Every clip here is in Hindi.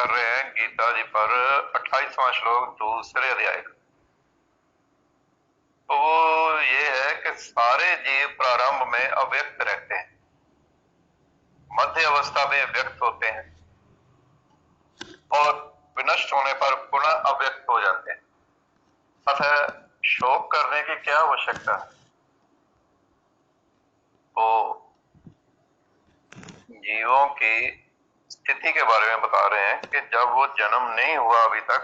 कर रहे हैं गीता जी पर 28वां श्लोक दूसरे अध्याय का। तो वो ये है कि सारे जीव प्रारंभ में अव्यक्त रहते हैं, मध्य अवस्था में व्यक्त होते हैं और विनष्ट होने पर पुनः अव्यक्त हो जाते हैं। अतः शोक करने की क्या आवश्यकता है। तो जीवों की स्थिति के बारे में बता रहे हैं कि जब वो जन्म नहीं हुआ अभी तक,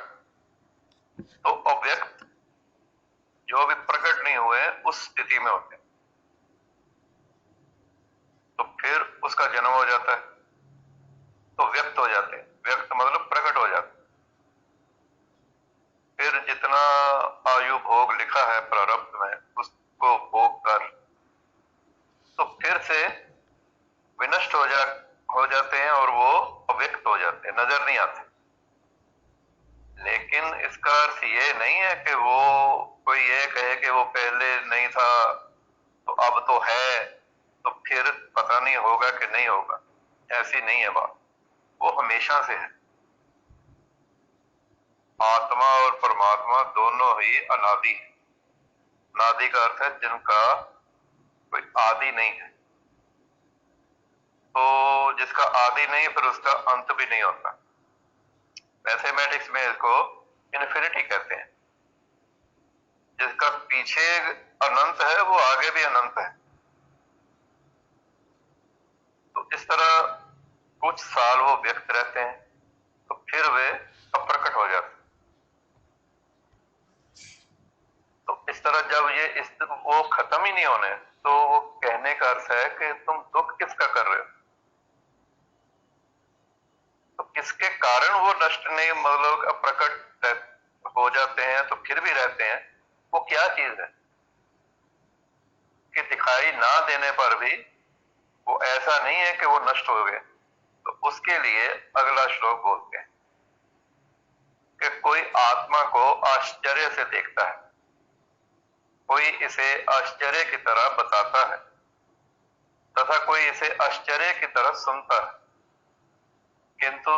तो अव्यक्त जो भी प्रकट नहीं हुए उस स्थिति में होते हैं। तो फिर उसका जन्म हो जाता है तो व्यक्त हो जाते हैं। व्यक्त मतलब प्रकट हो जाते हैं। फिर जितना आयु भोग लिखा है प्रारब्ध में उसको भोग कर तो फिर से विनष्ट हो जाते हैं और वो अव्यक्त हो जाते हैं, नजर नहीं आते। लेकिन इसका अर्थ ये नहीं है कि वो कोई ये कहे कि वो पहले नहीं था तो अब तो है, तो फिर पता नहीं होगा कि नहीं होगा। ऐसी नहीं है बात, वो हमेशा से है। आत्मा और परमात्मा दोनों ही अनादि है। अनादि का अर्थ है जिनका कोई आदि नहीं है। तो जिसका आदि नहीं फिर उसका अंत भी नहीं होता। मैथमेटिक्स में इसको इन्फिनिटी कहते हैं। जिसका पीछे अनंत है वो आगे भी अनंत है। तो इस तरह कुछ साल वो व्यक्त रहते हैं तो फिर वे अप्रकट हो जाते हैं। तो इस तरह जब वो खत्म ही नहीं होने, तो वो कहने का अर्थ है कि तुम दुख किसका कर रहे हो। तो किसके कारण वो नष्ट नहीं, मतलब अप्रकट हो जाते हैं तो फिर भी रहते हैं, वो क्या चीज है कि दिखाई ना देने पर भी वो ऐसा नहीं है कि वो नष्ट हो गए। तो उसके लिए अगला श्लोक बोलते हैं कि कोई आत्मा को आश्चर्य से देखता है, कोई इसे आश्चर्य की तरह बताता है तथा कोई इसे आश्चर्य की तरह सुनता है, किंतु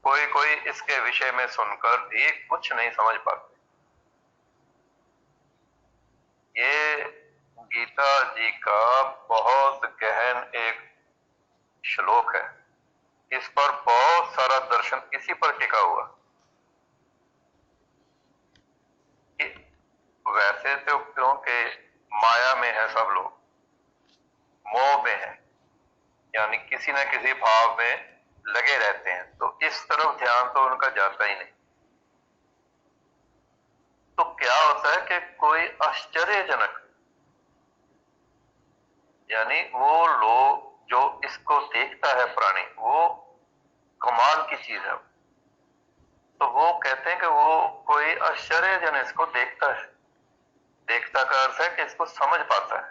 कोई कोई इसके विषय में सुनकर भी कुछ नहीं समझ पाते। ये गीता जी का बहुत गहन एक श्लोक है। इस पर बहुत सारा दर्शन इसी पर टिका हुआ कि वैसे तो क्योंकि माया में है सब लोग, मोह में है, यानी किसी न किसी भाव में लगे रहते हैं, तो इस तरफ ध्यान तो उनका जाता ही नहीं। तो क्या होता है कि कोई आश्चर्यजनक, यानी वो लोग जो इसको देखता है प्राणी, वो कमाल की चीज है। तो वो कहते हैं कि वो कोई आश्चर्यजनक इसको देखता है। देखता का अर्थ है कि इसको समझ पाता है।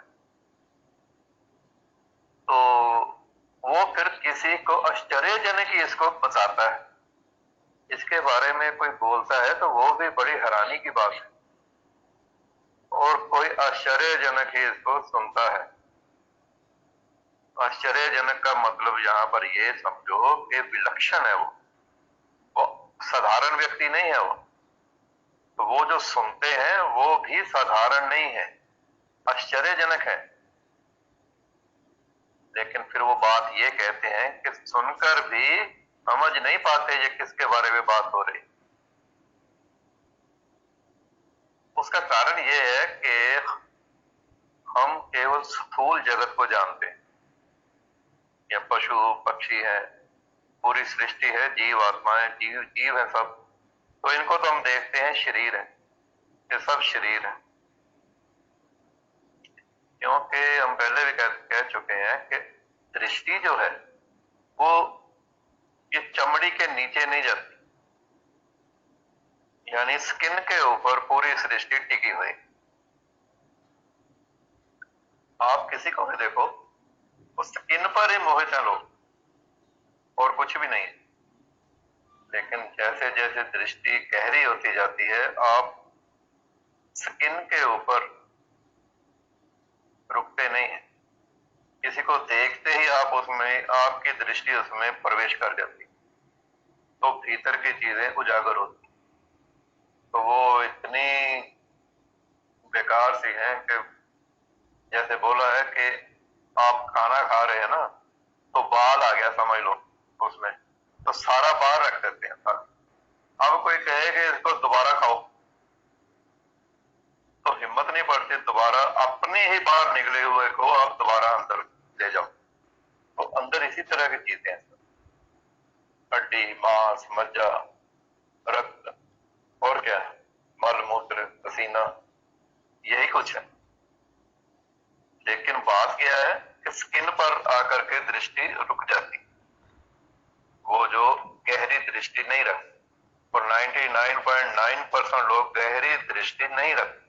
तो वो फिर किसी को आश्चर्यजनक ही इसको बताता है। इसके बारे में कोई बोलता है तो वो भी बड़ी हैरानी की बात है, और कोई आश्चर्यजनक ही इसको सुनता है। आश्चर्यजनक का मतलब यहां पर ये समझो कि विलक्षण है वो साधारण व्यक्ति नहीं है वो। तो वो जो सुनते हैं वो भी साधारण नहीं है, आश्चर्यजनक है। लेकिन फिर वो बात ये कहते हैं कि सुनकर भी समझ नहीं पाते ये किसके बारे में बात हो रही। उसका कारण ये है कि हम केवल स्थूल जगत को जानते हैं, या पशु पक्षी है, पूरी सृष्टि है, जीव आत्माएं, जीव जीव है सब। तो इनको तो हम देखते हैं शरीर है, ये सब शरीर है। क्योंकि हम पहले भी कह चुके हैं कि दृष्टि जो है वो ये चमड़ी के नीचे नहीं जाती, यानी स्किन के ऊपर पूरी सृष्टि टिकी हुई। आप किसी को भी देखो, उस स्किन पर ही मोहित है लोग, और कुछ भी नहीं है। लेकिन जैसे जैसे दृष्टि गहरी होती जाती है, आप स्किन के ऊपर रुकते नहीं है। किसी को देखते ही आप उसमें, आपकी दृष्टि उसमें प्रवेश कर जाती है। तो भीतर की चीजें उजागर होती। तो वो इतनी बेकार सी हैं कि जैसे बोला है कि आप खाना खा रहे हैं ना, तो बाल आ गया समझ लो उसमें, तो सारा बाहर रख देते हैं सारा। अब कोई कहे कि इसको दोबारा खाओ, तो हिम्मत नहीं पड़ती दोबारा अपने ही बाहर निकले हुए को आप दोबारा अंदर ले जाओ। तो अंदर इसी तरह की चीजें हैं, हड्डी, मांस, मज्जा, रक्त, और क्या है, मल मूत्र पसीना, यही कुछ है। लेकिन बात क्या है कि स्किन पर आकर के दृष्टि रुक जाती, वो जो गहरी दृष्टि नहीं रखती। और 99.9% लोग गहरी दृष्टि नहीं रखते।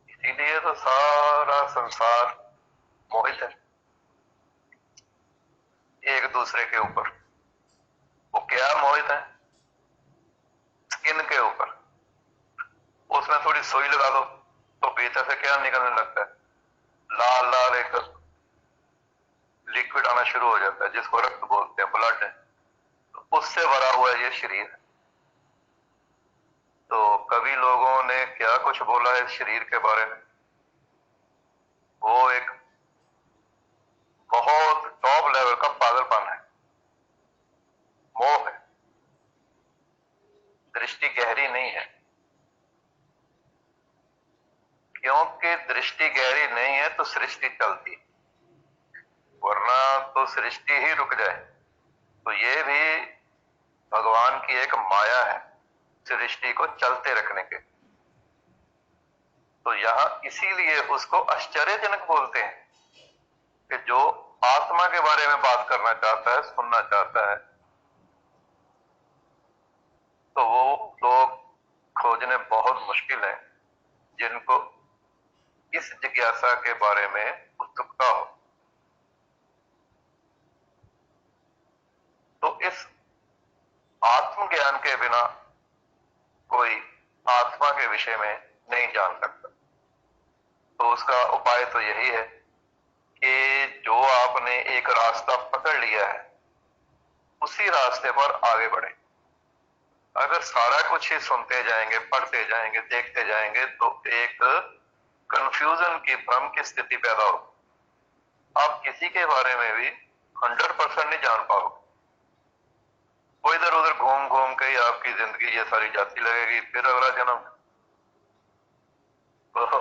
इसीलिए तो सारा संसार मोहित है एक दूसरे के ऊपर। वो क्या मोहित है? स्किन के ऊपर। उसमें थोड़ी सुई लगा दो तो भीतर से क्या निकलने लगता है? लाल लाल एक लिक्विड आना शुरू हो जाता है, जिसको रक्त बोलते हैं, ब्लड है। तो उससे भरा हुआ ये शरीर है। तो कभी लोगों ने क्या कुछ बोला है शरीर के बारे में, वो एक बहुत टॉप लेवल का पागलपन है, मोह है, दृष्टि गहरी नहीं है। क्योंकि दृष्टि गहरी नहीं है तो सृष्टि चलती, वरना तो सृष्टि ही रुक जाए। तो ये भी भगवान की एक माया है सृष्टि को चलते रखने के। तो यहां इसीलिए उसको आश्चर्यजनक बोलते हैं कि जो आत्मा के बारे में बात करना चाहता है, सुनना चाहता है, तो वो लोग खोजने बहुत मुश्किल है जिनको इस जिज्ञासा के बारे में उत्सुकता हो। तो इस आत्मज्ञान के बिना कोई आत्मा के विषय में नहीं जान सकता। तो उसका उपाय तो यही है कि जो आपने एक रास्ता पकड़ लिया है उसी रास्ते पर आगे बढ़े। अगर सारा कुछ ही सुनते जाएंगे, पढ़ते जाएंगे, देखते जाएंगे, तो एक कंफ्यूजन की, भ्रम की स्थिति पैदा हो। आप किसी के बारे में भी 100% नहीं जान पाओगे। वो इधर उधर घूम घूम के ही आपकी जिंदगी ये सारी जाती लगेगी, फिर अगला जन्म। तो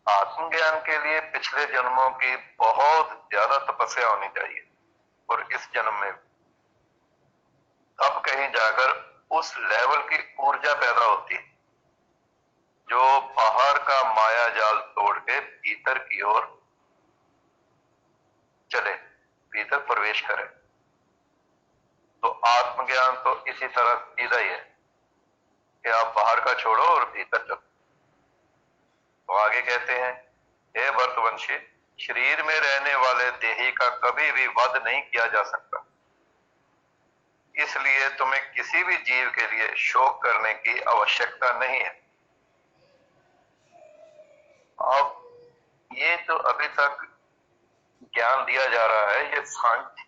आत्मज्ञान के लिए पिछले जन्मों की बहुत ज्यादा तपस्या होनी चाहिए, और इस जन्म में अब कहीं जाकर उस लेवल की ऊर्जा पैदा होती है जो बाहर का माया जाल तोड़ के भीतर की ओर चले, भीतर प्रवेश करे। तो आत्मज्ञान तो इसी तरह सीधा ही है कि आप बाहर का छोड़ो और भीतर चलो। तो आगे कहते हैं, हे भरतवंशी, शरीर में रहने वाले देही का कभी भी वध नहीं किया जा सकता, इसलिए तुम्हें किसी भी जीव के लिए शोक करने की आवश्यकता नहीं है। अब ये जो अभी तक ज्ञान दिया जा रहा है ये सांख्य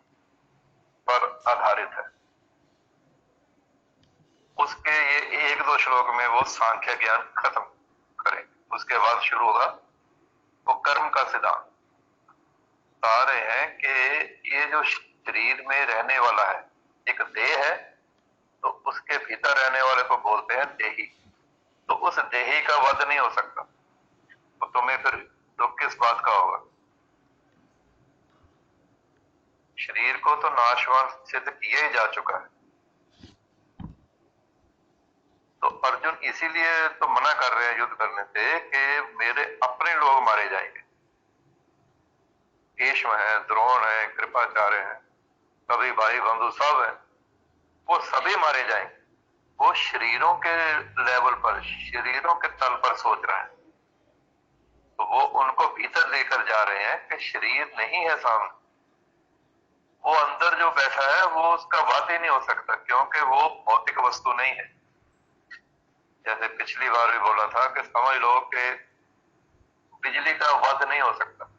पर आधारित है। उसके ये एक दो श्लोक में वो सांख्य ज्ञान खत्म करें, उसके बाद शुरू होगा वो कर्म का सिद्धांत। बता रहे हैं कि ये जो शरीर में रहने वाला है, एक देह है, तो उसके भीतर रहने वाले को बोलते हैं देही। तो उस देही का वध नहीं हो सकता, तो तुम्हें फिर दुख किस बात का होगा? शरीर को तो नाशवान सिद्ध किया ही जा चुका है। तो अर्जुन इसीलिए तो मना कर रहे हैं युद्ध करने से कि मेरे अपने लोग मारे जाएंगे। भीष्म है, द्रोण है, कृपाचार्य है, सभी भाई बंधु सब है, वो सभी मारे जाएंगे। वो शरीरों के लेवल पर, शरीरों के तल पर सोच रहा है। तो वो उनको भीतर लेकर जा रहे हैं कि शरीर नहीं है सामने, वो अंदर जो बैठा है वो उसका वध ही नहीं हो सकता, क्योंकि वो भौतिक वस्तु नहीं है। जैसे पिछली बार भी बोला था कि समझ लो कि बिजली का वध नहीं हो सकता,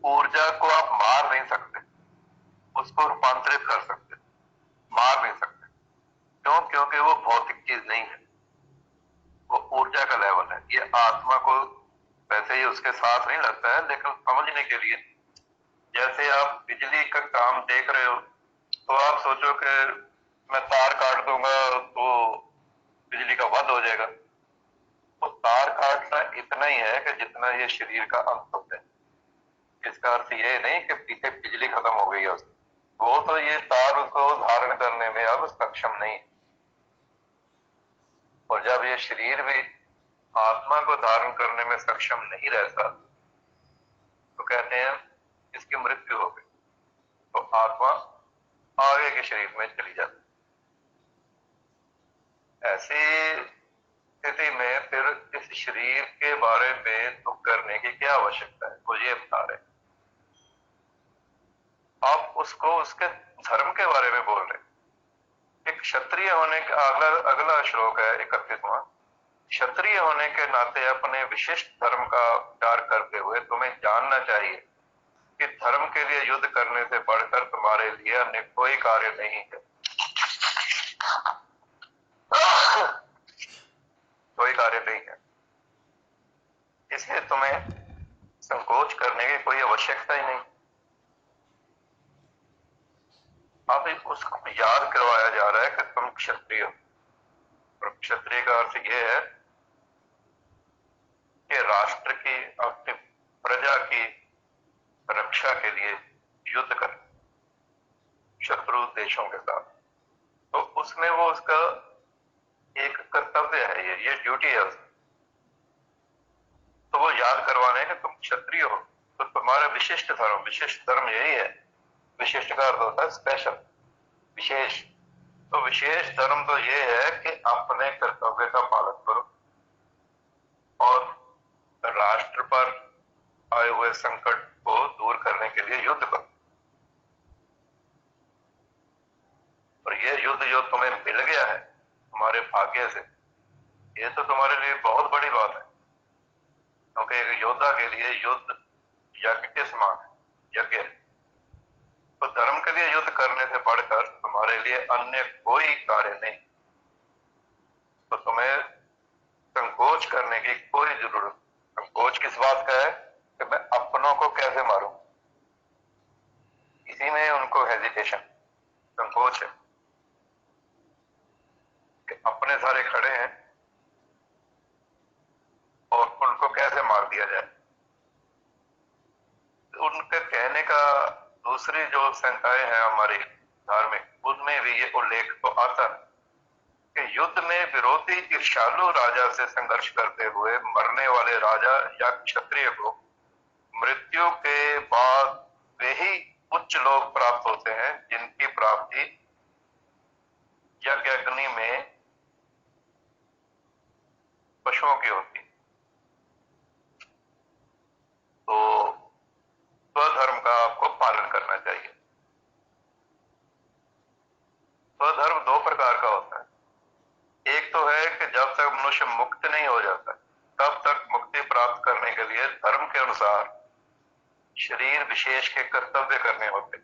ऊर्जा को आप मार नहीं सकते, उसको रूपांतरित कर सकते, मार नहीं सकते। क्यों? क्योंकि वो भौतिक चीज नहीं है, वो ऊर्जा का लेवल है। ये आत्मा को वैसे ही उसके साथ नहीं लगता है, लेकिन समझने के लिए, जैसे आप बिजली का काम देख रहे हो तो आप सोचो कि मैं तार काट दूंगा तो बिजली का वध हो जाएगा। तो तार काटना इतना ही है कि जितना ये शरीर का अंत होता है। इसका अर्थ ये नहीं कि पीछे बिजली खत्म हो गई है उसकी, वो तो ये तार उसको धारण करने में अब सक्षम नहीं है। और जब ये शरीर भी आत्मा को धारण करने में सक्षम नहीं रहता तो कहते हैं इसकी मृत्यु हो गई, तो आत्मा आगे के शरीर में चली जाती। ऐसी स्थिति में फिर इस शरीर के बारे में दुख करने की क्या आवश्यकता है, वो ये बता रहे। आप उसको उसके धर्म के बारे में बोल रहे। एक क्षत्रिय होने का अगला श्लोक है 31वां। क्षत्रिय होने के नाते अपने विशिष्ट धर्म का विचार करते हुए तुम्हें जानना चाहिए कि धर्म के लिए युद्ध करने से बढ़कर तुम्हारे लिए अन्य कोई कार्य नहीं है। कोई कार्य नहीं है, इसलिए तुम्हें संकोच करने की कोई आवश्यकता ही नहीं। अब उसको याद करवाया जा रहा है कि तुम क्षत्रिय हो। और क्षत्रिय का अर्थ यह है कि राष्ट्र की, अपनी प्रजा की रक्षा के लिए युद्ध कर शत्रु देशों के साथ। तो उसमें वो उसका एक कर्तव्य है, ये ड्यूटी है उसकी। तो वो याद करवाने कि तुम क्षत्रिय हो, तो तुम्हारा विशिष्ट धर्म यही है। विशिष्ट का अर्थ होता है स्पेशल, विशेष। तो विशेष धर्म तो ये है कि अपने कर्तव्य का पालन करो और राष्ट्र पर आए हुए संकट को दूर करने के लिए युद्ध करो। और ये युद्ध जो तुम्हें मिल गया है तुम्हारे भाग्य से, ये तो तुम्हारे लिए बहुत बड़ी बात है। क्योंकि एक योद्धा के लिए युद्ध यज्ञ के समान है, यज्ञ है। तो धर्म के लिए युद्ध करने से बढ़कर तुम्हारे लिए अन्य कोई कार्य नहीं। तो तुम्हें संकोच करने की कोई जरूरत। संकोच किस बात का है कि मैं अपनों को कैसे मारूं, इसी में उनको हेजिटेशन, संकोच है कि अपने सारे खड़े हैं और उनको कैसे मार दिया जाए। उनके कहने का दूसरी जो शंकाएं हैं हमारी धार्मिक, उनमें भी ये उल्लेख तो आता है कि युद्ध में विरोधी ईर्ष्यालु राजा से संघर्ष करते हुए मरने वाले राजा या क्षत्रिय को मृत्यु के बाद वे ही उच्च लोक प्राप्त होते हैं जिनकी प्राप्ति यज्ञ अग्नि में पशुओं की होती। तो स्वधर्म का आपको पालन करना चाहिए। स्वधर्म दो प्रकार का होता है। एक तो है कि जब तक मनुष्य मुक्त नहीं हो जाता तब तक मुक्ति प्राप्त करने के लिए धर्म के अनुसार शरीर विशेष के कर्तव्य करने होते।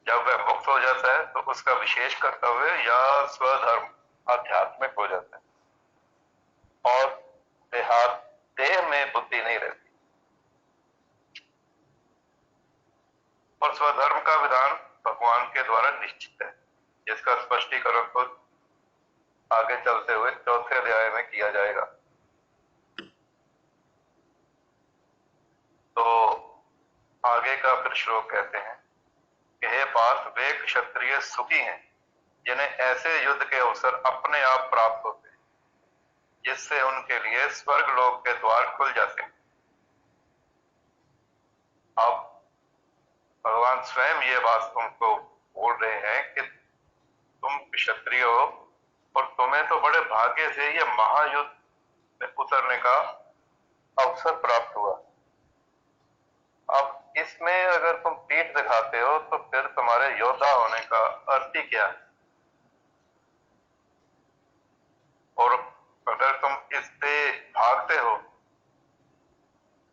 जब वह मुक्त हो जाता है तो उसका विशेष कर्तव्य या स्वधर्म आध्यात्मिक हो जाता है और देह में बुद्धि नहीं रहती। और स्वधर्म का विधान भगवान के द्वारा निश्चित है, जिसका स्पष्टीकरण तो आगे चलते हुए चौथे अध्याय में किया जाएगा। तो आगे का फिर श्लोक कहते हैं कि हे पार्थ, वे क्षत्रिय सुखी हैं जिन्हें ऐसे युद्ध के अवसर अपने आप प्राप्त होते हैं जिससे उनके लिए स्वर्ग लोक के द्वार खुल जाते हैं। अब भगवान स्वयं ये बात तुमको बोल रहे हैं कि तुम क्षत्रिय हो और तुम्हें तो बड़े भाग्य से ये महायुद्ध में उतरने का अवसर प्राप्त हुआ। अब इसमें अगर तुम पीठ दिखाते हो तो फिर तुम्हारे योद्धा होने का अर्थ ही क्या है? और अगर तुम इससे भागते हो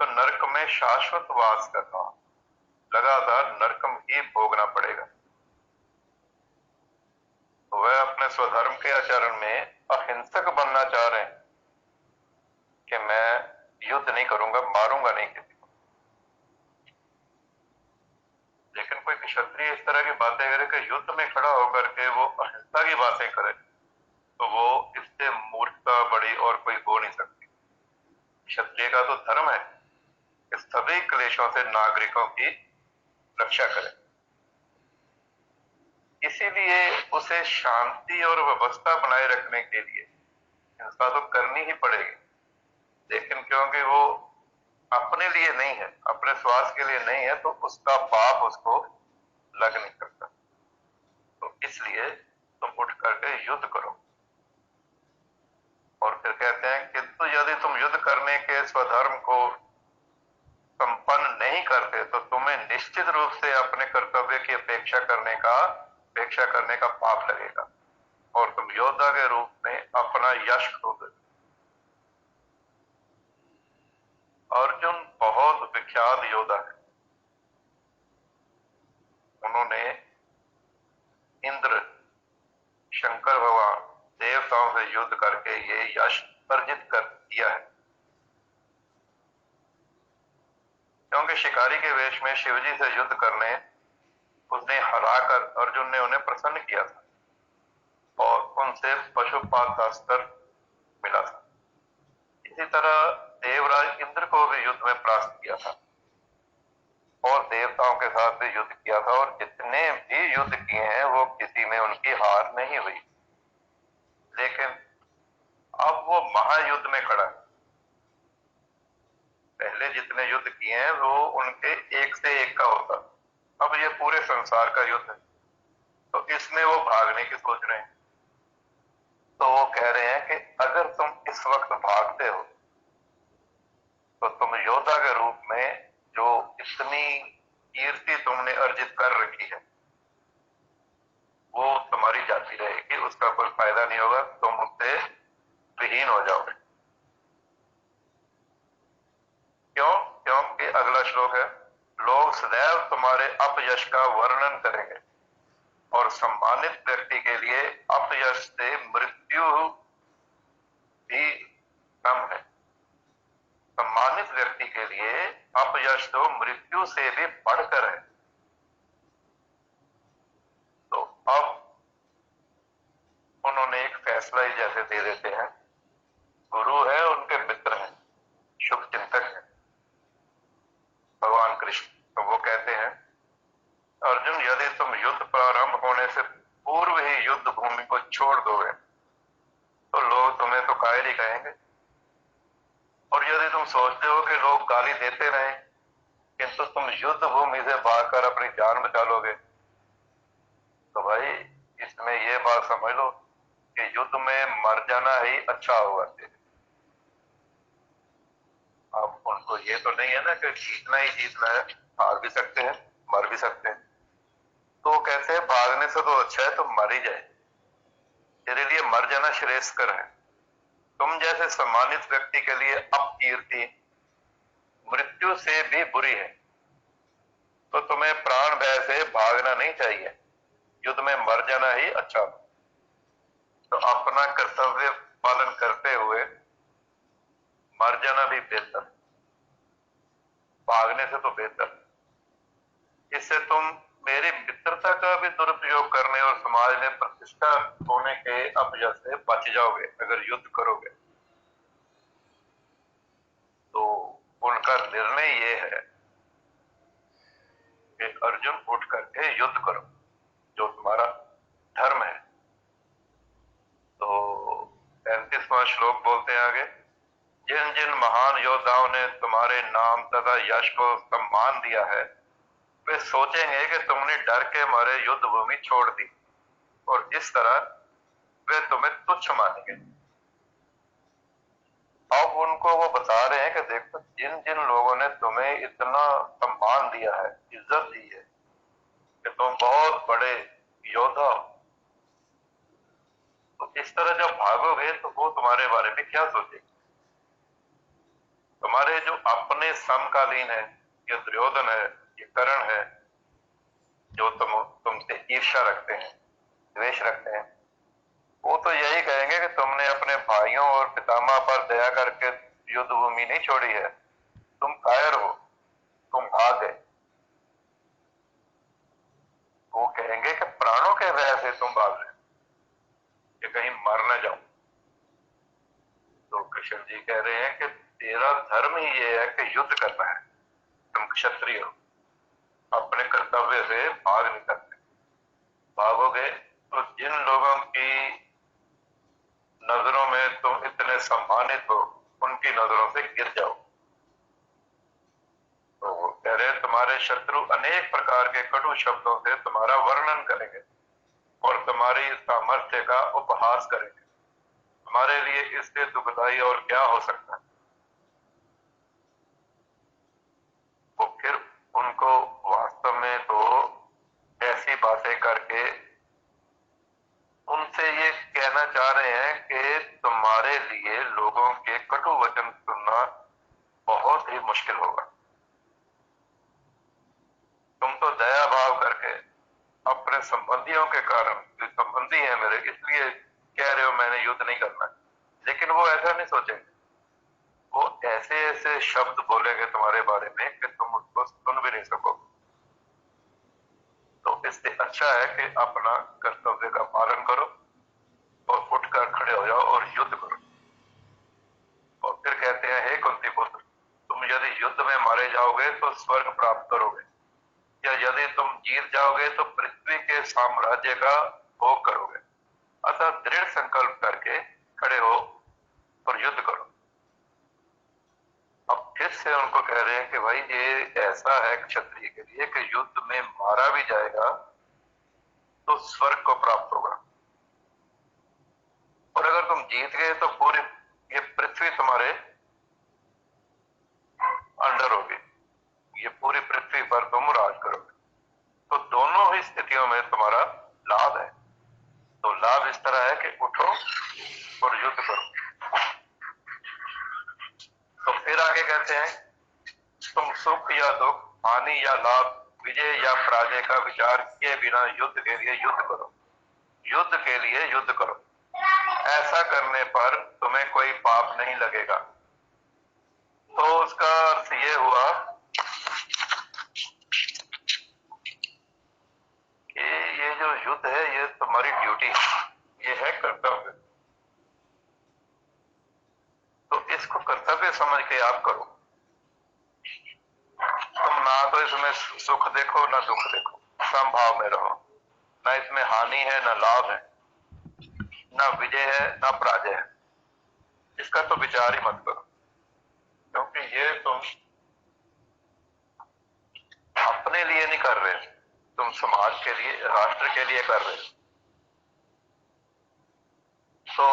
तो नरक में शाश्वत वास करना। लगातार नरकम ही भोगना पड़ेगा। वह अपने स्वधर्म के आचरण में अहिंसक बनना चाह रहे हैं कि मैं युद्ध नहीं करूंगा, मारूंगा नहीं किसी को। लेकिन कोई क्षत्रिय इस तरह की बातें करे कि युद्ध में खड़ा होकर के वो अहिंसा की बातें करे, तो वो इससे मूर्खता बड़ी और कोई हो नहीं सकती। क्षत्रिय का तो धर्म है कि सभी क्लेशों से नागरिकों की रक्षा करे। इसीलिए उसे शांति और व्यवस्था बनाए रखने के लिए हिंसा तो करनी ही पड़ेगी, लेकिन क्योंकि वो अपने लिए नहीं है, अपने स्वास्थ्य के लिए नहीं है, तो उसका पाप उसको लग नहीं सकता। तो इसलिए तुम उठ करके युद्ध करो। और फिर कहते हैं किंतु यदि तुम युद्ध करने के स्वधर्म को संपन्न नहीं करते तो तुम्हें निश्चित रूप से अपने कर्तव्य की अपेक्षा करने का पाप लगेगा और तुम योद्धा के रूप में अपना यश खो दोगे। अर्जुन बहुत विख्यात योद्धा है। उन्होंने इंद्र, शंकर भगवान, देवताओं से युद्ध करके ये यश अर्जित कर दिया है। क्योंकि शिकारी के वेश में शिवजी से युद्ध करने उसने हराकर अर्जुन ने उन्हें प्रसन्न किया था और उनसे पशुपात अस्त्र मिला था। इसी तरह देवराज इंद्र को भी युद्ध में परास्त किया था और देवताओं के साथ भी युद्ध किया था, और जितने भी युद्ध किए हैं वो किसी में उनकी हार नहीं हुई। लेकिन अब वो महायुद्ध में खड़ा है। पहले जितने युद्ध किए हैं वो उनके एक से एक का होता, अब ये पूरे संसार का युद्ध है, तो इसमें वो भागने की सोच रहे हैं। तो वो कह रहे हैं कि अगर तुम इस वक्त भागते हो तो तुम योद्धा के रूप में जो इतनी कीर्ति तुमने अर्जित कर रखी है वो तुम्हारी जाती रहेगी, उसका कोई फायदा नहीं होगा, तुम उससे विहीन हो जाओगे। क्यों? क्योंकि अगला श्लोक है, लोग सदैव तुम्हारे अपयश का वर्णन करेंगे और सम्मानित व्यक्ति के लिए अपयश से मृत्यु भी कम है। सम्मानित व्यक्ति के लिए अपयश तो मृत्यु से भी बढ़कर है। तो अब उन्होंने एक फैसला ही जैसे दे देते हैं। गुरु है, उनके मित्र हैं, शुभ चिंतक है भगवान कृष्ण। तो वो कहते हैं, अर्जुन यदि तुम युद्ध प्रारंभ होने से पूर्व ही युद्ध भूमि को छोड़ दोगे तो लोग तुम्हें तो कायर ही कहेंगे, और यदि तुम सोचते हो कि लोग गाली देते रहे किंतु तुम युद्ध भूमि से भागकर अपनी जान बचा लोगे, तो भाई इसमें ये बात समझ लो कि युद्ध में मर जाना ही अच्छा होगा। अब उनको ये तो नहीं है ना कि जीतना ही जीतना है, हार भी सकते हैं, मर भी सकते हैं। तो वो कहते हैं भागने से तो अच्छा है तुम मर ही जाए, तेरे लिए मर जाना श्रेयस्कर है। तुम जैसे सम्मानित व्यक्ति के लिए अपकीर्ति मृत्यु से भी बुरी है, तो तुम्हें प्राण भय से भागना नहीं चाहिए, युद्ध में मर जाना ही अच्छा। तो अपना कर्तव्य पालन करते हुए मर जाना भी बेहतर, भागने से तो बेहतर। इससे तुम मेरी मित्रता का भी दुरुपयोग करने और समाज में प्रतिष्ठा होने के अपयश से बच जाओगे अगर युद्ध करोगे। तो उनका निर्णय ये है कि अर्जुन उठ करके युद्ध करो, जो तुम्हारा धर्म है। तो 35वां श्लोक बोलते हैं आगे, जिन जिन महान योद्धाओं ने तुम्हारे नाम तथा यश को सम्मान दिया है वे सोचेंगे कि तुमने डर के मारे युद्ध भूमि छोड़ दी और इस तरह वे तुम्हें तुच्छ मानेंगे। अब उनको वो बता रहे हैं कि देखो, जिन जिन लोगों ने तुम्हें इतना सम्मान दिया है, इज्जत दी है कि तुम बहुत बड़े योद्धा हो, तो इस तरह जब भागोगे तो वो तुम्हारे बारे में क्या सोचेंगे? तुम्हारे जो अपने समकालीन है, ये दुर्योधन है ये करण है जो तुमसे ईर्ष्या रखते हैं, द्वेष रखते हैं, वो तो यही कहेंगे कि तुमने अपने भाइयों और पितामह पर दया करके युद्ध भूमि नहीं छोड़ी है, तुम कायर हो, तुम भाग गए। वो कहेंगे कि प्राणों के भय से तुम भाग रहे कि कहीं मर न जाओ। तो कृष्ण जी कह रहे हैं कि तेरा धर्म ही ये है कि युद्ध करना है, तुम क्षत्रिय हो, अपने कर्तव्य से भाग नहीं सकते। भागोगे तो जिन लोगों की नजरों में तुम इतने सम्मानित हो, उनकी नजरों से गिर जाओ। तो वो कह रहे हैं तुम्हारे शत्रु अनेक प्रकार के कटु शब्दों से तुम्हारा वर्णन करेंगे और तुम्हारी सामर्थ्य का उपहास करेंगे। हमारे लिए इससे दुखदाई और क्या हो सकता है। वो फिर उनको वास्तव में तो ऐसी बातें करके उनसे ये कहना चाह रहे हैं कि तुम्हारे लिए लोगों के कटु वचन सुनना बहुत ही मुश्किल होगा। तुम तो दया भाव करके अपने संबंधियों के कारण, जो संबंधी है मेरे, इसलिए कह रहे हो मैंने युद्ध नहीं करना, लेकिन वो ऐसा नहीं सोचेंगे। वो ऐसे ऐसे शब्द बोलेंगे तुम्हारे बारे में कि तुम उसको सुन भी नहीं सकोगे। तो इससे अच्छा है कि अपना कर्तव्य का पालन करो और उठकर खड़े हो जाओ और युद्ध करो। और फिर कहते हैं, हे कुंती पुत्र, तुम यदि युद्ध में मारे जाओगे तो स्वर्ग प्राप्त करोगे, या यदि तुम जीत जाओगे तो पृथ्वी के साम्राज्य का भोग करोगे। अतः दृढ़ संकल्प करके खड़े हो और युद्ध करो। अब फिर से उनको कह रहे हैं कि भाई ये ऐसा है क्षत्रिय के लिए कि युद्ध में मारा भी जाएगा तो स्वर्ग को प्राप्त होगा, और अगर तुम जीत गए तो पूरी ये पृथ्वी तुम्हारे अंडर होगी, ये पूरी पृथ्वी पर तुम राज करोगे। तो दोनों ही स्थितियों में तुम्हारा लाभ है। तो लाभ इस तरह है कि उठो और युद्ध करो। तो फिर आगे कहते हैं, तुम सुख या दुख, हानि या लाभ, विजय या पराजय का विचार किए बिना युद्ध के लिए युद्ध करो, युद्ध के लिए युद्ध करो। ऐसा करने पर तुम्हें कोई पाप नहीं लगेगा। तो उसका अर्थ ये हुआ कि ये जो युद्ध है ये तुम्हारी ड्यूटी है, ये है कर्तव्य। तो इसको कर्तव्य समझ के आप करो। तुम ना तो इसमें सुख देखो ना दुख देखो, समभाव में रहो। ना इसमें हानि है ना लाभ है, ना विजय है ना पराजय है, इसका तो विचार ही मत करो। क्योंकि ये तुम अपने लिए नहीं कर रहे, तुम समाज के लिए, राष्ट्र के लिए कर रहे। तो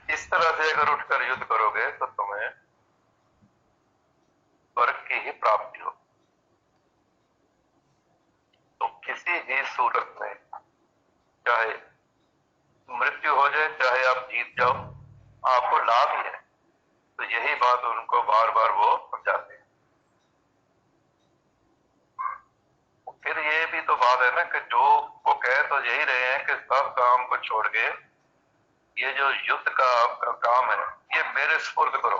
इस तरह से अगर उठकर युद्ध करोगे तो तुम्हें स्वर्ग की ही प्राप्ति हो। तो किसी भी सूरत में चाहे मृत्यु हो जाए चाहे आप जीत जाओ, आपको लाभ ही है। तो यही बात उनको बार बार वो समझाते हैं। फिर ये भी तो बात है ना कि जो वो कह तो यही रहे हैं कि सब काम को छोड़ के ये जो युद्ध का आपका काम है ये मेरे सुपुर्द करो,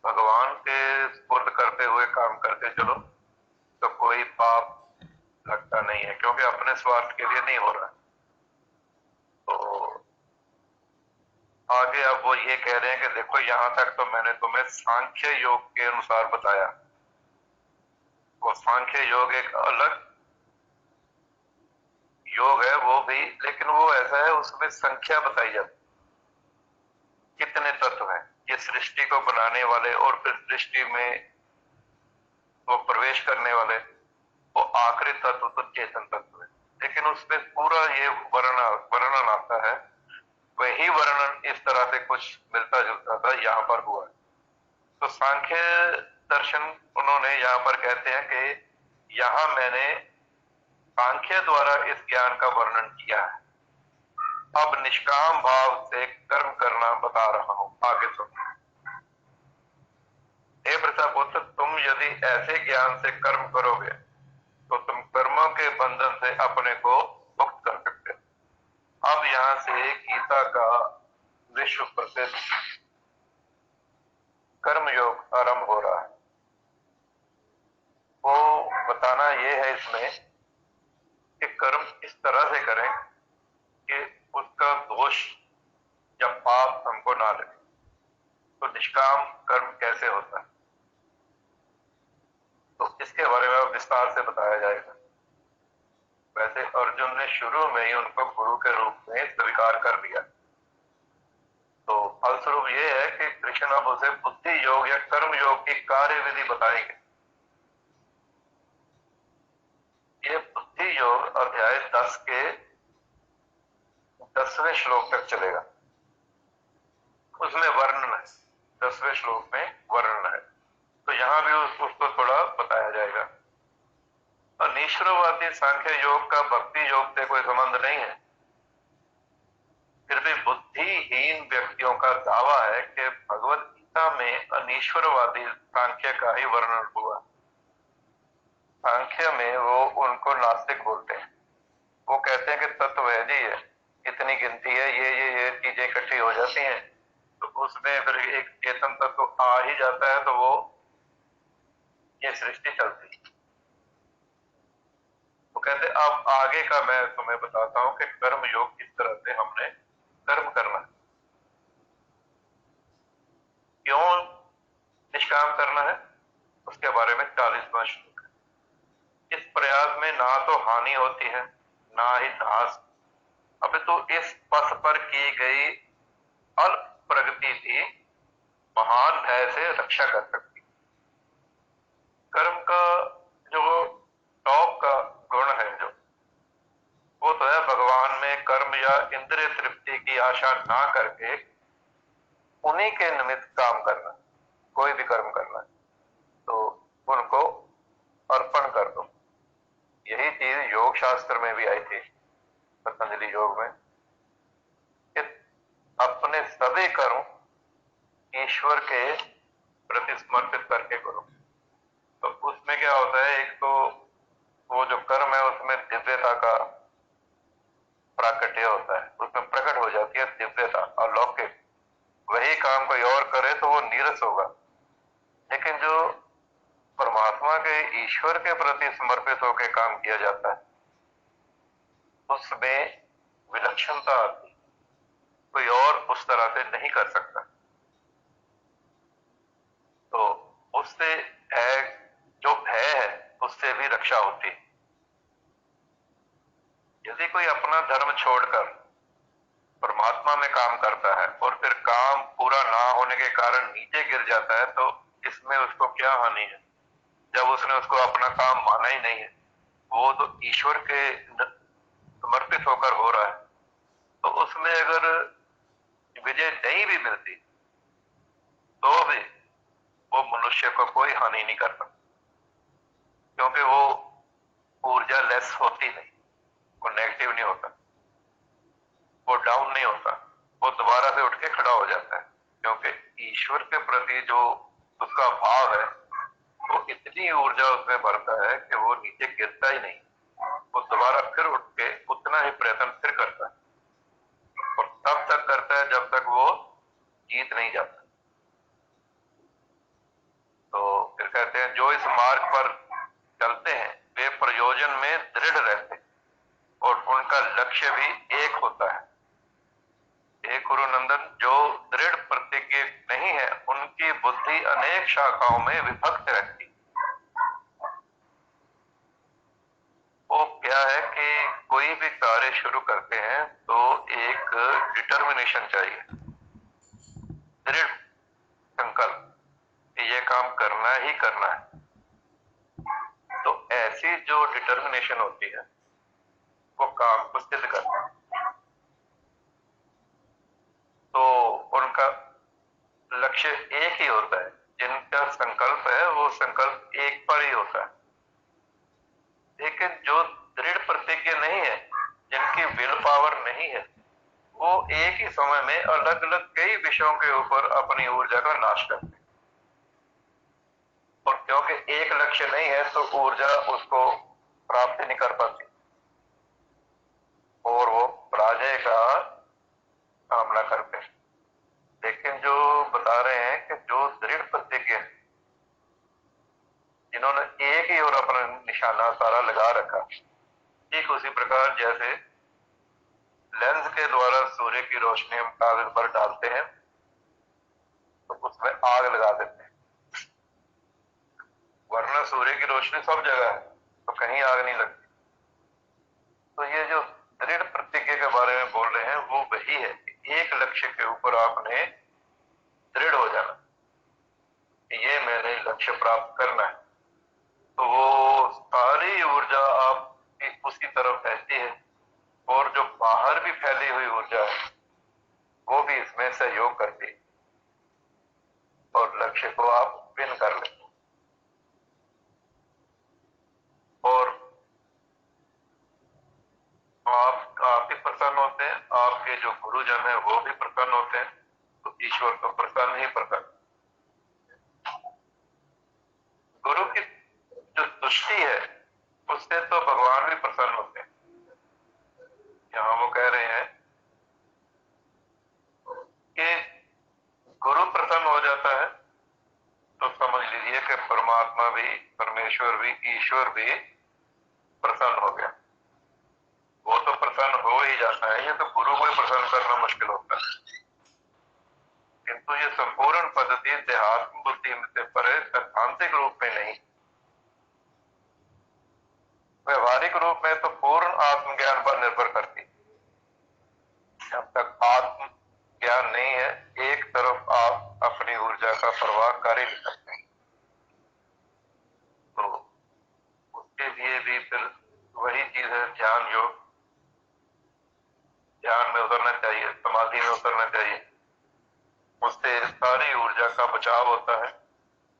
भगवान के सुपुर्द करते हुए काम करते चलो, तो कोई पाप लगता नहीं है, क्योंकि अपने स्वार्थ के लिए नहीं हो रहा। तो आगे अब वो ये कह रहे हैं कि देखो यहां तक तो मैंने तुम्हें सांख्य योग के अनुसार बताया। वो सांख्य योग एक अलग योग है वो भी, लेकिन वो ऐसा है उसमें संख्या बताई जाती, कितने तत्व हैं ये सृष्टि को बनाने वाले, और फिर सृष्टि में वो प्रवेश करने वाले, वो आखिरी तत्व तो चेतन तत्व है। लेकिन उसमें पूरा ये वर्णन आता है, वही वर्णन इस तरह से कुछ मिलता जुलता था यहाँ पर हुआ है। तो सांख्य दर्शन उन्होंने यहाँ पर कहते हैं कि यहाँ मैंने सांख्य द्वारा इस ज्ञान का वर्णन किया है, अब निष्काम भाव से कर्म करना बता रहा हूं, आगे सुनो। हे प्रजापुत्र, तुम यदि ऐसे ज्ञान से कर्म करोगे तो तुम कर्मों के बंधन से अपने को मुक्त कर सकते हो। अब यहां से गीता का विश्व प्रसिद्ध कर्म योग आरंभ हो रहा है। वो बताना यह है इसमें कि कर्म इस तरह से करें कि उसका दोष या पाप हमको ना लगे। तो निष्काम कर्म कैसे होता है, तो इसके बारे में विस्तार से बताया जाएगा। वैसे अर्जुन ने शुरू में ही उनको गुरु के रूप में स्वीकार कर लिया, तो फलस्वरूप ये है कि कृष्ण अब उसे बुद्धि योग या कर्म योग की कार्य विधि बताएंगे। ये बुद्धि योग अध्याय 10 के 10वें श्लोक तक चलेगा। उसमें वर्णन है, 10वें श्लोक में वर्णन है, तो यहां भी उसको थोड़ा बताया जाएगा। और निश्चयवादी सांख्य योग का भक्ति योग से कोई संबंध नहीं है, फिर भी बुद्धिहीन व्यक्तियों का दावा है कि भगवत गीता में अनीश्वरवादी सांख्य का ही वर्णन हुआ। सांख्य में वो उनको नास्तिक बोलते हैं। वो कहते हैं कि तत्व है जी, है इतनी गिनती है, ये चीजें इकट्ठी हो जाती हैं, तो उसमें फिर एक चेतन तत्व आ ही जाता है, तो वो ये सृष्टि चलती है। वो कहते अब आगे का मैं तुम्हें बताता हूं कि कर्म योग किस तरह से हमने कर्म करना है, क्यों निष्काम करना है, उसके बारे में 40वां श्लोक है। इस प्रयास में ना तो हानि होती है ना ही नाश, अब तो इस पथ पर की गई अल्प प्रगति भी महान भय से रक्षा कर सकती। कर्म का जो टॉप का गुण है, जो वो तो है भगवान में कर्म या इंद्रिय तृप्ति की आशा ना करके उन्हीं के निमित्त काम करना, कोई भी कर्म करना है तो उनको अर्पण कर दो। यही चीज योग शास्त्र में भी आई थी, पतंजलि योग में, कि अपने सभी कर्म ईश्वर के प्रति समर्पित करके करो। तो उसमें क्या होता है, एक तो वो जो कर्म है उसमें दिव्यता का प्राकट्य होता है, उसमें प्रकट हो जाती है दिव्यता अलौकिक। वही काम कोई और करे तो वो नीरस होगा, लेकिन जो परमात्मा के ईश्वर के प्रति समर्पित होकर काम किया जाता है उसमें विलक्षणता आती, कोई और उस तरह से नहीं कर सकता। तो उससे है जो भय है उससे भी रक्षा होती है। यदि कोई अपना धर्म छोड़कर परमात्मा में काम करता है और फिर काम पूरा ना होने के कारण नीचे गिर जाता है, तो इसमें उसको क्या हानि है, जब उसने उसको अपना काम माना ही नहीं है। वो तो ईश्वर के समर्पित होकर हो रहा है, तो उसमें अगर विजय नहीं भी मिलती तो भी वो मनुष्य को कोई हानि नहीं करता, क्योंकि वो ऊर्जा लेस होती नहीं, वो नेगेटिव नहीं होता, वो डाउन नहीं होता, वो दोबारा से उठ के खड़ा हो जाता है, क्योंकि ईश्वर के प्रति जो उसका भाव है वो इतनी ऊर्जा उसमें भरता है कि वो नीचे गिरता ही नहीं, वो दोबारा फिर उठ के उतना ही प्रयत्न फिर करता है, और तब तक करता है जब तक वो जीत नहीं जाता। तो फिर कहते हैं जो इस मार्ग पर चलते हैं वे प्रयोजन में दृढ़ रहते हैं और उनका लक्ष्य भी एक होता है। हे गुरुनंदन, जो दृढ़ प्रतिज्ञ नहीं है उनकी बुद्धि अनेक शाखाओं में विभक्त रहती। वो क्या है कि कोई भी कार्य शुरू करते हैं तो एक डिटर्मिनेशन चाहिए, दृढ़ संकल्प कि ये काम करना ही करना है। तो ऐसी जो डिटर्मिनेशन होती है वो काम को सिद्ध करती है। तो उनका लक्ष्य एक ही होता है, जिनका संकल्प है वो संकल्प एक पर ही होता है। लेकिन जो दृढ़ प्रतिज्ञ नहीं है, जिनकी विल पावर नहीं है, वो एक ही समय में अलग अलग कई विषयों के ऊपर अपनी ऊर्जा का नाश करते हैं। क्योंकि एक लक्ष्य नहीं है तो ऊर्जा उसको प्राप्त नहीं कर पाती और वो पराजय का सामना करते हैं। लेकिन जो बता रहे हैं कि जो दृढ़ प्रतिज्ञ हैं, जिन्होंने एक ही और अपना निशाना सारा लगा रखा, ठीक उसी प्रकार जैसे लेंस के द्वारा सूर्य की रोशनी हम कागज पर डालते हैं तो उसमें आग लगा देते हैं, वरना सूर्य की रोशनी सब जगह है तो कहीं आग नहीं लगती। तो ये जो दृढ़ प्रतिज्ञा के बारे में बोल रहे हैं वो वही है कि एक लक्ष्य के ऊपर आपने दृढ़ हो जाना, ये मैंने लक्ष्य प्राप्त करना है, तो वो सारी ऊर्जा आपकी उसी तरफ बहती है और जो बाहर भी फैली हुई ऊर्जा है वो भी इसमें सहयोग करती है और लक्ष्य को आप विन कर लेते और आप भी प्रसन्न होते हैं, आपके जो गुरुजन है वो भी प्रसन्न होते हैं, तो ईश्वर तो प्रसन्न ही प्रसन्न। गुरु की जो तुष्टि है उससे तो भगवान भी प्रसन्न होते हैं। यहाँ वो कह रहे हैं कि गुरु प्रसन्न हो जाता है तो समझ लीजिए कि परमात्मा भी, परमेश्वर भी, ईश्वर भी प्रसन्न हो गया। वो तो प्रसन्न हो ही जाता है, ये तो गुरु को ही प्रसन्न करना मुश्किल होता है। किंतु ये संपूर्ण पद्धति देहात्म बुद्धि से परे सैद्धांतिक रूप में नहीं, व्यवहारिक रूप में तो पूर्ण आत्मज्ञान पर निर्भर करती है। जब तक आत्म ज्ञान नहीं है, एक तरफ आप अपनी ऊर्जा का प्रवाह कर ही नहीं सकते, तो उसके लिए भी फिर वही चीज है, ध्यान योग, ध्यान में उतरना चाहिए, समाधि में उतरना चाहिए, उससे सारी ऊर्जा का बचाव होता है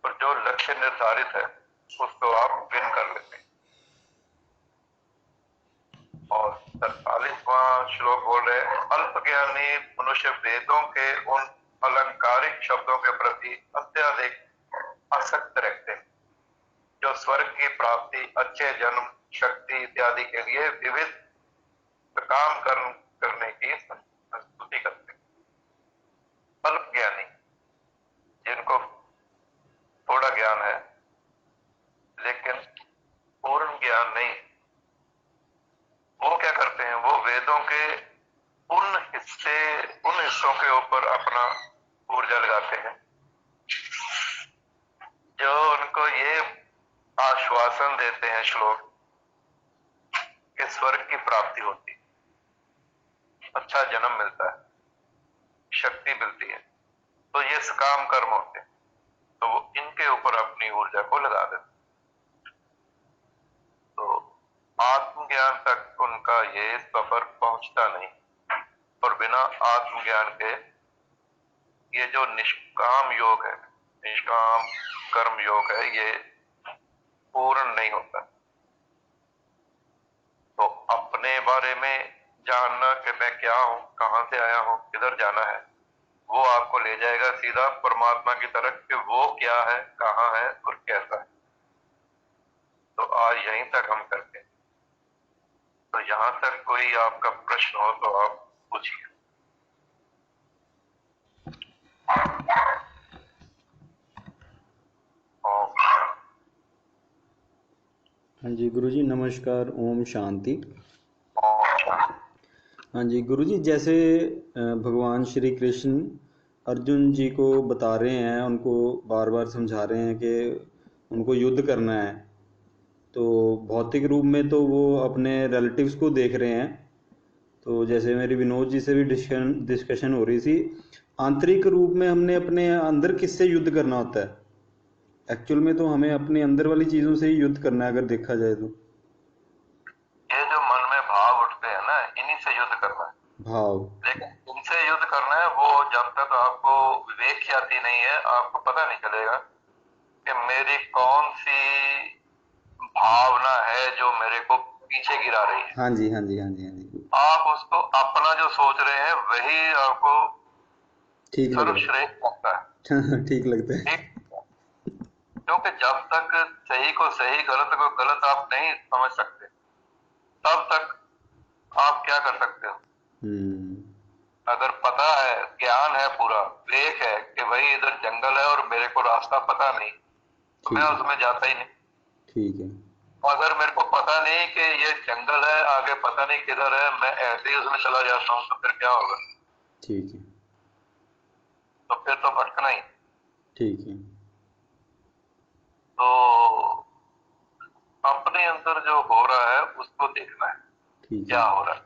और जो लक्ष्य निर्धारित है उसको आप विन कर लेते हैं। और 43वां श्लोक बोल रहे हैं, अल्प ज्ञानी मनुष्य वेदों के उन अलंकारिक शब्दों के प्रति अत्यधिक आसक्त रखते हैं जो स्वर्ग की प्राप्ति, अच्छे जन्म, शक्ति इत्यादि के लिए विविध काम करने की स्तुति करते हैं। अल्प ज्ञानी, जिनको थोड़ा ज्ञान है लेकिन पूर्ण ज्ञान नहीं, वो क्या करते हैं, वो वेदों के उन हिस्सों के ऊपर अपना ऊर्जा लगाते हैं जो उनको ये आश्वासन देते हैं श्लोक कि स्वर्ग की प्राप्ति होती है, अच्छा जन्म मिलता है, शक्ति मिलती है, तो ये सकाम कर्म होते हैं, तो वो इनके ऊपर अपनी ऊर्जा को लगा देते हैं। तो आत्मज्ञान तक उनका ये सफर पहुंचता नहीं और बिना आत्मज्ञान के ये जो निष्काम योग है, निष्काम कर्म योग है, ये पूर्ण नहीं होता। तो अपने बारे में जानना कि मैं क्या हूं, कहां से आया हूं, किधर जाना है, वो आपको ले जाएगा सीधा परमात्मा की तरफ कि वो क्या है, कहां है और कैसा है। तो आज यहीं तक हम करते हैं। तो यहां तक कोई आपका प्रश्न हो तो आप पूछिए। हाँ जी गुरुजी नमस्कार, ओम शांति। हाँ जी गुरुजी, जैसे भगवान श्री कृष्ण अर्जुन जी को बता रहे हैं, उनको बार बार समझा रहे हैं कि उनको युद्ध करना है, तो भौतिक रूप में तो वो अपने रिलेटिव्स को देख रहे हैं। तो जैसे मेरी विनोद जी से भी डिस्कशन हो रही थी, आंतरिक रूप में हमने अपने अंदर किससे युद्ध करना होता है? एक्चुअल में तो हमें अपने अंदर वाली चीज़ों से ही युद्ध करना है, अगर देखा जाए तो। ये जो मन में भाव उठते हैं ना, इन्हीं से युद्ध करना है। भाव, लेकिन इनसे युद्ध करना है, वो जब तक आपको विवेक ख्याति नहीं है, आपको पता नहीं चलेगा कि मेरी कौन सी भावना है जो मेरे को पीछे गिरा रही है। हाँ जी हाँ जी हाँ जी हाँ जी, आप उसको अपना जो सोच रहे हैं वही आपको ठीक लग रहा सर्वश्रेष्ठ लगता है। है। ठीक लगता है। ठीक, क्योंकि जब तक सही को सही, गलत को गलत आप नहीं समझ सकते, तब तक आप क्या कर सकते हो? अगर पता है, ज्ञान है, पूरा विवेक है कि भाई इधर जंगल है और मेरे को रास्ता पता नहीं, तो मैं उसमें जाता ही नहीं। ठीक है। अगर मेरे को पता नहीं कि ये जंगल है, आगे पता नहीं किधर है, मैं ऐसे ही उसमें चला जाता हूँ, तो फिर क्या होगा? ठीक है। तो फिर तो भटकना ही। ठीक है। तो अपने अंदर जो हो रहा है उसको देखना है, क्या हो रहा है।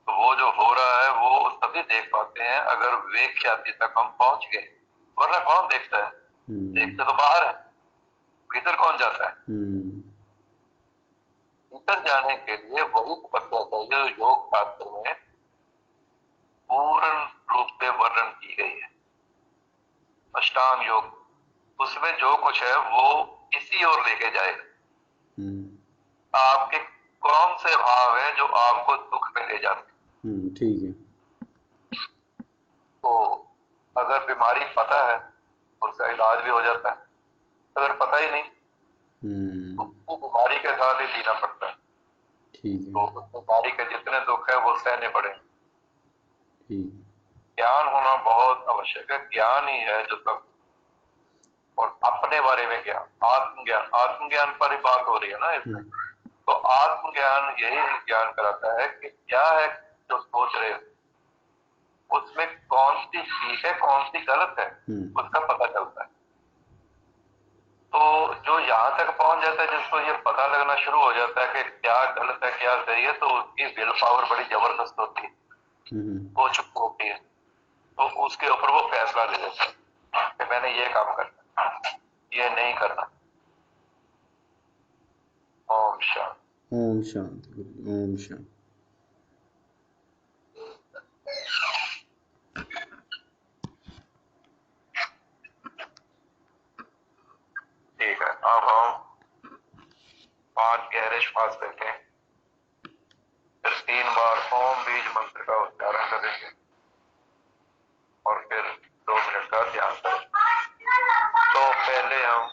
तो वो जो हो रहा है वो तभी देख पाते हैं अगर विवेक ख्याति तक हम पहुंच गए, वरना कौन देखता है? देखते तो बाहर है, भीतर कौन जाता है? भीतर जाने के लिए वही तपस्या चाहिए जो योग शास्त्र में पूर्ण रूप से वर्णन की गई है, अष्टांग योग। उसमें जो कुछ है वो इसी ओर लेके जाएगा। आपके कौन से भाव है जो आपको दुख में ले जाते हैं? ठीक है। तो अगर बीमारी पता है उसका इलाज भी हो जाता है, अगर पता ही नहीं तो वो बीमारी के साथ ही जीना पड़ता है। ठीक है। तो उस बीमारी के जितने दुख है वो सहने पड़े। ठीक। ज्ञान होना बहुत आवश्यक है, ज्ञान ही है जो सब। और अपने बारे में ज्ञान, आत्मज्ञान, आत्मज्ञान पर ही बात हो रही है ना इसमें। तो आत्मज्ञान यही ज्ञान कराता है कि क्या है जो सोच रहे हो, उसमें कौन सी ठीक है कौन सी गलत है, उसका पता चलता है। तो जो यहाँ तक पहुंच जाता है, जिसको ये पता लगना शुरू हो जाता है कि क्या गलत है क्या सही है, तो उसकी विल पावर बड़ी जबरदस्त होती है, वो चुप होती है। तो उसके ऊपर वो फैसला ले लेता है कि मैंने ये काम करना, ये नहीं करना। ओम शांति। ओम शांति। ओम शांति। ठीक है, अब हम 5 गहरे श्वास लेते हैं, फिर 3 बार ओम बीज मंत्र का उच्चारण करेंगे और फिर 2 मिनट का ध्यान करेंगे। तो पहले हम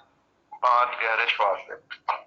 5 गहरे श्वास लेते हैं।